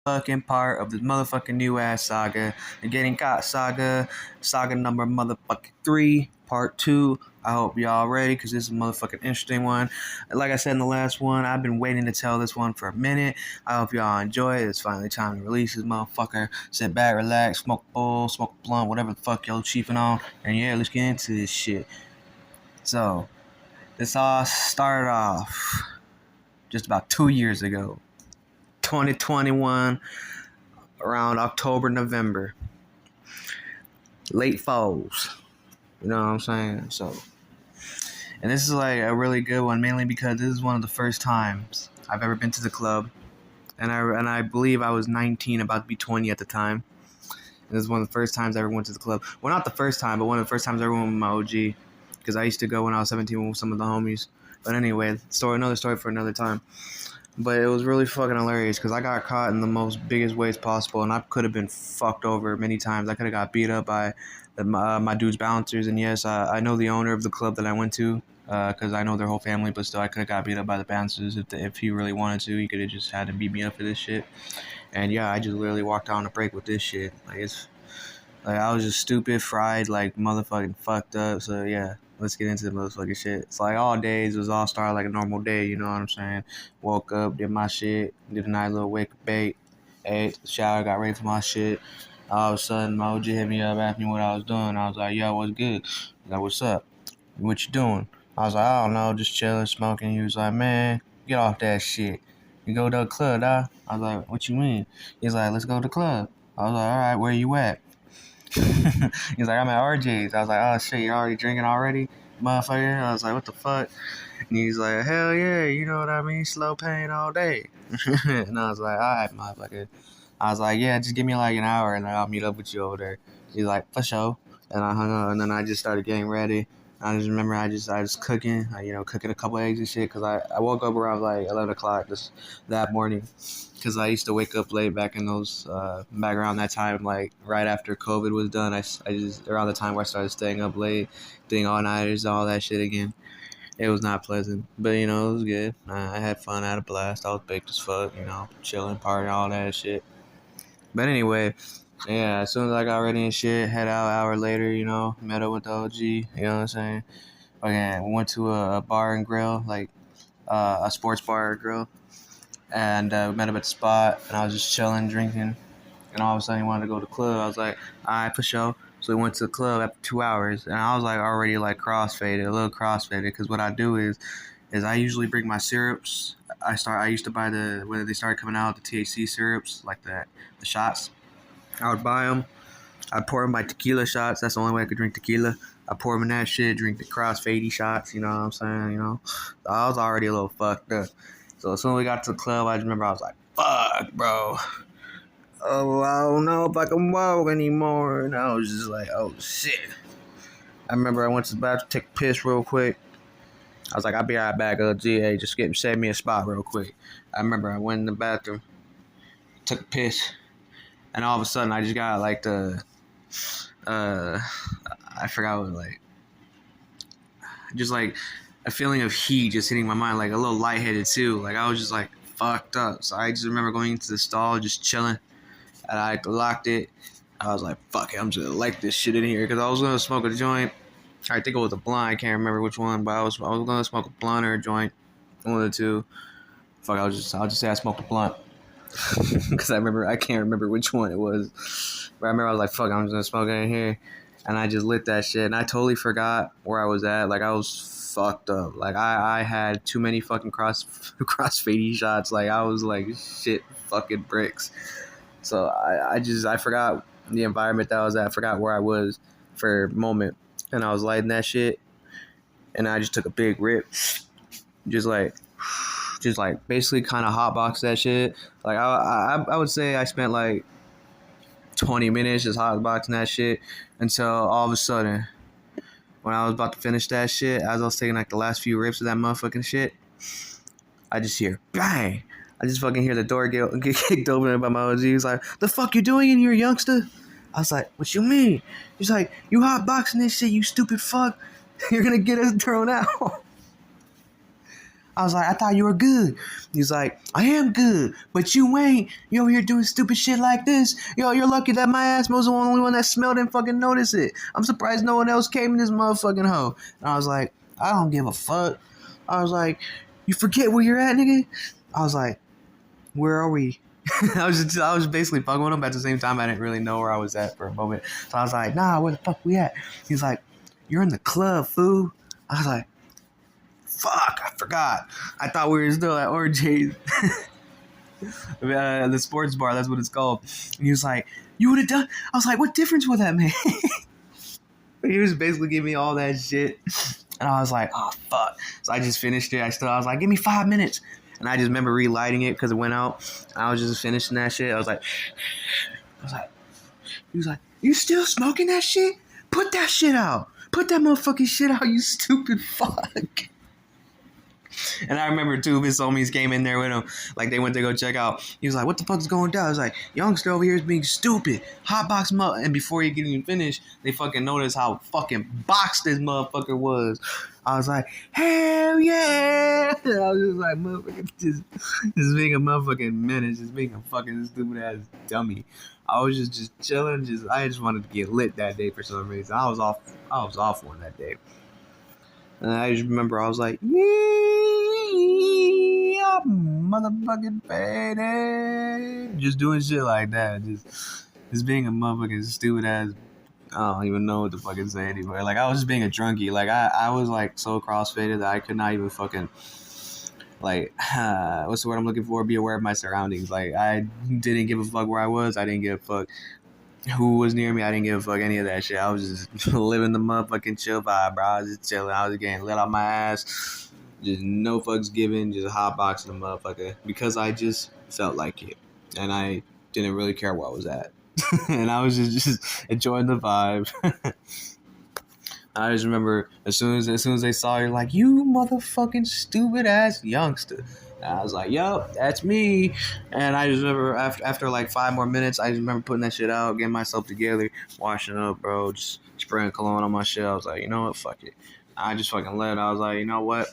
fucking part of this motherfucking new ass saga, the Getting Caught saga, saga number motherfucking 3, part 2. I hope y'all ready, because this is a motherfucking interesting one. Like I said in the last one, I've been waiting to tell this one for a minute. I hope y'all enjoy it. It's finally time to release this motherfucker. Sit back, relax, smoke a bowl, smoke a blunt, whatever the fuck y'all chiefing on. And yeah, let's get into this shit. So, this all started off just about 2 years ago. 2021, around October, November. Late falls. You know what I'm saying? So, and this is like a really good one, mainly because this is one of the first times I've ever been to the club. And I believe I was 19, about to be 20 at the time. And this is one of the first times I ever went to the club. Well, not the first time, but one of the first times I ever went with my OG. Because I used to go when I was 17 with some of the homies. But anyway, another story for another time. But it was really fucking hilarious because I got caught in the most biggest ways possible, and I could have been fucked over many times. I could have got beat up by my dude's bouncers, and yes, I know the owner of the club that I went to because I know their whole family, but still I could have got beat up by the bouncers if he really wanted to. He could have just had to beat me up for this shit. And yeah, I just literally walked out on a break with this shit. Like I was just stupid, fried, like motherfucking fucked up. So yeah, let's get into the motherfucking shit. It's like all days was all started like a normal day, you know what I'm saying? Woke up, did my shit, did a nice little wake up bait, ate, shower, got ready for my shit. All of a sudden, my OG hit me up, asked me what I was doing. I was like, yo, what's good? He's like, what's up? What you doing? I was like, I don't know, just chilling, smoking. He was like, man, get off that shit. You go to the club, dawg? I was like, what you mean? He's like, let's go to the club. I was like, all right, where you at? He's like, I'm at RJ's. I was like, oh shit, you're already drinking already, motherfucker? I was like, what the fuck? And he's like, hell yeah, you know what I mean? Slow pain all day. And I was like, all right, motherfucker. I was like, yeah, just give me like an hour and I'll meet up with you over there. He's like, for sure. And I hung up, and then I just started getting ready. I just remember I was cooking, cooking a couple eggs and shit, because I woke up around like 11 o'clock that morning, because I used to wake up late back in those, back around that time, like right after COVID was done. I just, around the time where I started staying up late, doing all-nighters, all that shit again. It was not pleasant, but it was good. I had fun, I had a blast. I was baked as fuck, chilling, partying, all that shit. But anyway, yeah, as soon as I got ready and shit, head out an hour later, met up with the OG, you know what I'm saying? Okay, we went to a bar and grill, like a sports bar and grill, and we met up at the spot, and I was just chilling, drinking, and all of a sudden he wanted to go to the club. I was like, all right, for sure. So we went to the club after 2 hours, and I was like already like a little crossfaded, because what I do is I usually bring my syrups. I used to buy when they started coming out, the THC syrups, like the shots. I would buy them. I'd pour in my tequila shots. That's the only way I could drink tequila. I pour them in that shit, drink the crossfady shots, you know what I'm saying, So I was already a little fucked up. So as soon as we got to the club, I just remember I was like, fuck, bro. Oh, I don't know if I can walk anymore. And I was just like, oh, shit. I remember I went to the bathroom to take a piss real quick. I was like, I'll be right back, GA. Just save me a spot real quick. I remember I went in the bathroom, took a piss, and all of a sudden I just got like I forgot what, like, just like a feeling of heat just hitting my mind, like a little lightheaded too. Like I was just like fucked up. So I just remember going into the stall, just chilling, and I locked it. I was like, fuck it, I'm just gonna light this shit in here, because I was gonna smoke a joint. I think it was a blunt. I can't remember which one, but I was gonna smoke a blunt or a joint, one of the two. Fuck, I'll just say I smoked a blunt, because I can't remember which one it was. But I remember I was like, fuck, I'm just gonna smoke it in here, and I just lit that shit, and I totally forgot where I was at. Like I was fucked up. Like I had too many fucking crossfady shots. Like I was like shit, fucking bricks. So I forgot the environment that I was at. I forgot where I was for a moment. And I was lighting that shit, and I just took a big rip, just like basically kind of hotbox that shit. Like I would say I spent like 20 minutes just hotboxing that shit, until all of a sudden, when I was about to finish that shit, as I was taking like the last few rips of that motherfucking shit, I just hear bang. I just fucking hear the door get kicked open by my OG. He's like, the fuck you doing in here, youngster? I was like, what you mean? He's like, you hotboxing this shit, you stupid fuck. You're gonna get us thrown out. I was like, I thought you were good. He's like, I am good, but you ain't. You over here doing stupid shit like this. Yo, you're lucky that my ass was the only one that smelled and fucking noticed it. I'm surprised no one else came in this motherfucking hoe. And I was like, I don't give a fuck. I was like, you forget where you're at, nigga? I was like, where are we? I was basically fucking with him, but at the same time, I didn't really know where I was at for a moment. So I was like, nah, where the fuck we at? He's like, you're in the club, fool. I was like, fuck, I forgot. I thought we were still at RJ's. The sports bar, that's what it's called. And he was like, you would have done. I was like, what difference would that make? He was basically giving me all that shit. And I was like, oh, fuck. So I just finished it. I was like, give me 5 minutes. And I just remember relighting it because it went out. I was just finishing that shit. I was like, he was like, you still smoking that shit? Put that shit out. Put that motherfucking shit out, you stupid fuck. And I remember two of his homies came in there with him. Like, they went to go check out. He was like, what the fuck's going down? I was like, youngster over here is being stupid. Hotbox him up. And before he could even finish, they fucking noticed how fucking boxed this motherfucker was. I was like, hell yeah. And I was just like, motherfucker, just being a motherfucking menace. Just being a fucking stupid ass dummy. I was just chilling. I just wanted to get lit that day for some reason. I was off one that day. And I just remember I was like, yeah, motherfucking payday. Just doing shit like that. Just being a motherfucking stupid ass. I don't even know what to fucking say anymore. Like, I was just being a drunkie. Like, I was like so crossfaded that I could not even fucking, like, what's the word I'm looking for? Be aware of my surroundings. Like, I didn't give a fuck where I was. I didn't give a fuck who was near me. I didn't give a fuck any of that shit. I was just living the motherfucking chill vibe, bro. I was just chilling. I was getting lit out my ass. Just no fucks given. Just hotboxing the motherfucker. Because I just felt like it. And I didn't really care where I was at. And I was just enjoying the vibe. I just remember as soon as they saw you, like, you motherfucking stupid ass youngster. And I was like, yup, that's me. And I just remember after like 5 more minutes, I just remember putting that shit out, getting myself together, washing up, bro, just spraying cologne on my shit. I was like, you know what, fuck it. I just fucking let it. I was like, you know what,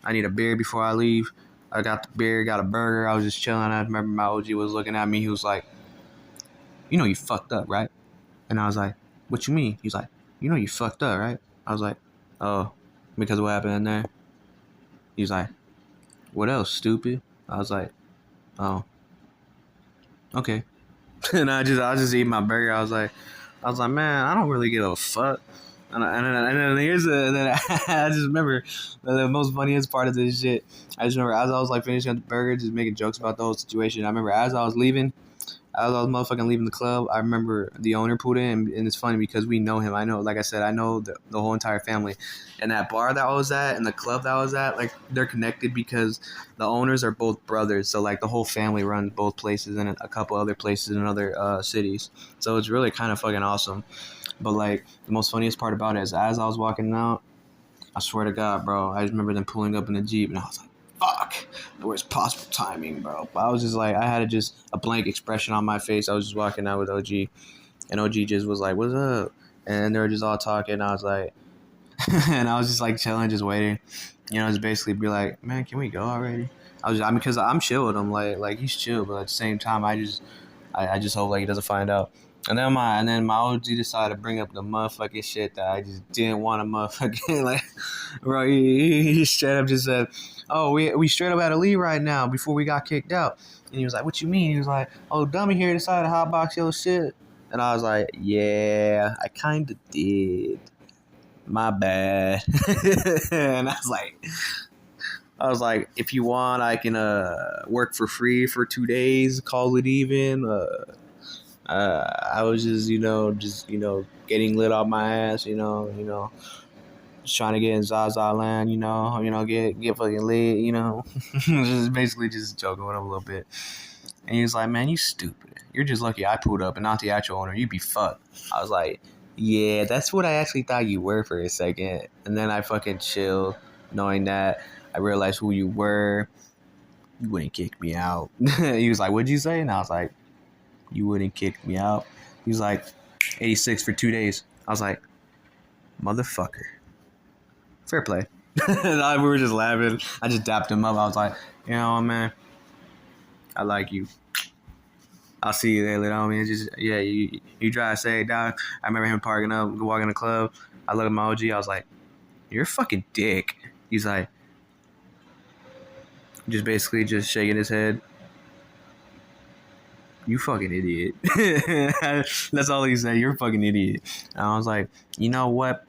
I need a beer before I leave. I got the beer, got a burger. I was just chilling. I remember my OG was looking at me. He was like, you know you fucked up, right? And I was like, what you mean? He's like, you know you fucked up, right? I was like, oh, because of what happened in there? He's like, what else, stupid? I was like, oh, okay. And I was just eating my burger. I was like, man, I don't really give a fuck. And then I just remember the most funniest part of this shit. I just remember as I was like finishing the burger, just making jokes about the whole situation. I remember as I was motherfucking leaving the club, I remember the owner pulled in, and it's funny because we know him. I know, like I said, I know the whole entire family. And that bar that I was at and the club that I was at, like, they're connected because the owners are both brothers. So, like, the whole family runs both places and a couple other places in other cities. So it's really kind of fucking awesome. But, like, the most funniest part about it is as I was walking out, I swear to God, bro, I just remember them pulling up in the Jeep, and I was like, fuck, the worst possible timing, bro. But I was just like, I had just a blank expression on my face. I was just walking out with OG, and OG just was like, what's up? And they were just all talking, and I was like, and I was just like chilling, just waiting. You know, just basically be like, man, can we go already? Because I'm chill with him, like he's chill, but at the same time, I just hope like he doesn't find out. And then my OG decided to bring up the motherfucking shit that I just didn't want to motherfucking like, bro. He straight up just said, oh, we straight up had to leave right now before we got kicked out. And he was like, what you mean? He was like, oh, dummy here decided to hotbox your shit. And I was like, yeah, I kind of did. My bad. And I was like, if you want, I can work for free for 2 days, call it even. I was just getting lit off my ass, just trying to get in Zaza land, get fucking lit, just basically just joking with him a little bit. And he was like, man, you stupid. You're just lucky I pulled up and not the actual owner. You'd be fucked. I was like, yeah, that's what I actually thought you were for a second. And then I fucking chilled, knowing that I realized who you were. You wouldn't kick me out. He was like, what'd you say? And I was like, you wouldn't kick me out. He was like, 86 for 2 days. I was like, motherfucker. Fair play. We were just laughing. I just dapped him up. I was like, you know, man, I like you. I'll see you there, little homie. It's just, yeah, you try to say it, dog. I remember him parking up, walking the club. I looked at my OG. I was like, you're a fucking dick. He's like, just basically just shaking his head. You fucking idiot. That's all he said. You're a fucking idiot. And I was like, you know what?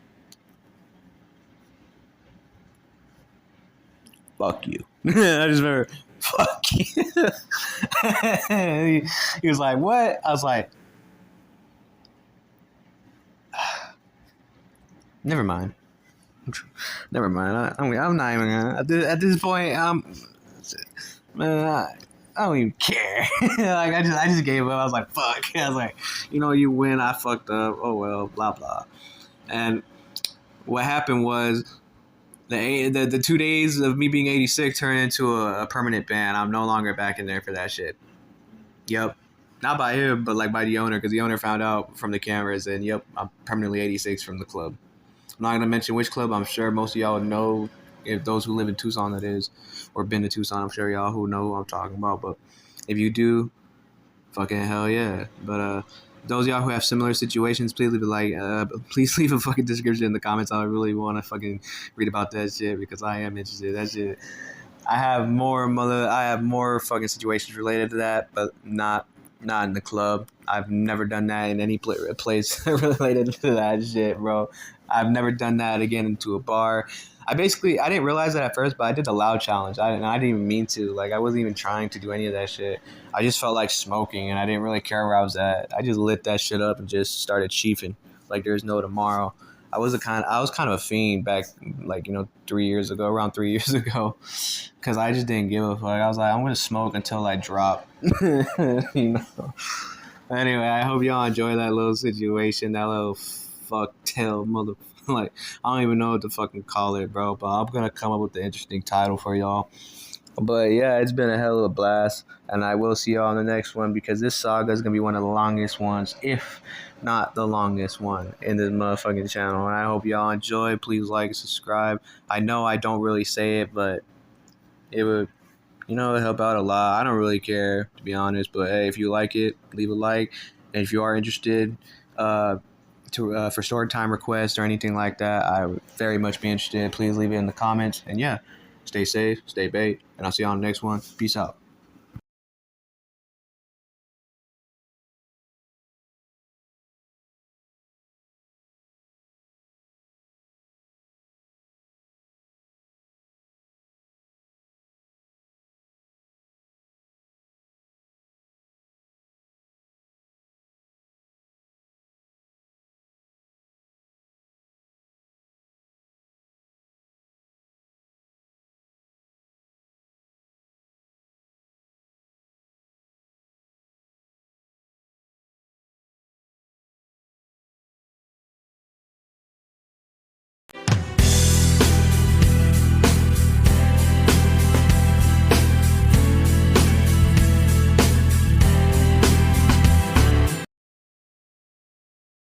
Fuck you. I just remember, fuck you. He was like, what? I was like, never mind. Never mind. I'm not even gonna. At this point, man, I don't even care. Like I just gave up. I was like, fuck. I was like, you know, you win. I fucked up. Oh well, blah blah. And what happened was the 2 days of me being 86 turned into a permanent ban. I'm no longer back in there for that shit. Yep. Not by him, but like by the owner, because the owner found out from the cameras, and yep, I'm permanently 86 from the club. I'm not gonna mention which club. I'm sure most of y'all would know, if those who live in Tucson, that is, or been to Tucson. I'm sure y'all who know who I'm talking about. But if you do, fucking hell yeah. But those of y'all who have similar situations, please leave a fucking description in the comments. I really want to fucking read about that shit, because I am interested. That shit. I have more fucking situations related to that, but not in the club. I've never done that in any place related to that shit, bro. I've never done that again into a bar. I didn't realize that at first, but I did the loud challenge. I didn't even mean to. Like, I wasn't even trying to do any of that shit. I just felt like smoking, and I didn't really care where I was at. I just lit that shit up and just started chiefing like there's no tomorrow. I was kind of a fiend back, like, you know, around 3 years ago, because I just didn't give a fuck. I was like, I'm gonna smoke until I drop. You know. Anyway, I hope y'all enjoy that little situation, that little fucktail mother. Like, I don't even know what to fucking call it, bro. But I'm gonna come up with the interesting title for y'all. But yeah, it's been a hell of a blast, and I will see y'all in the next one, because this saga is gonna be one of the longest ones, if not the longest one, in this motherfucking channel. And I hope y'all enjoy. Please like and subscribe. I know I don't really say it, but it would, you know, help out a lot. I don't really care, to be honest. But hey, if you like it, leave a like. And if you are interested, for story time requests or anything like that, I would very much be interested. Please leave it in the comments. And yeah, stay safe, stay bait, and I'll see you on the next one. Peace out.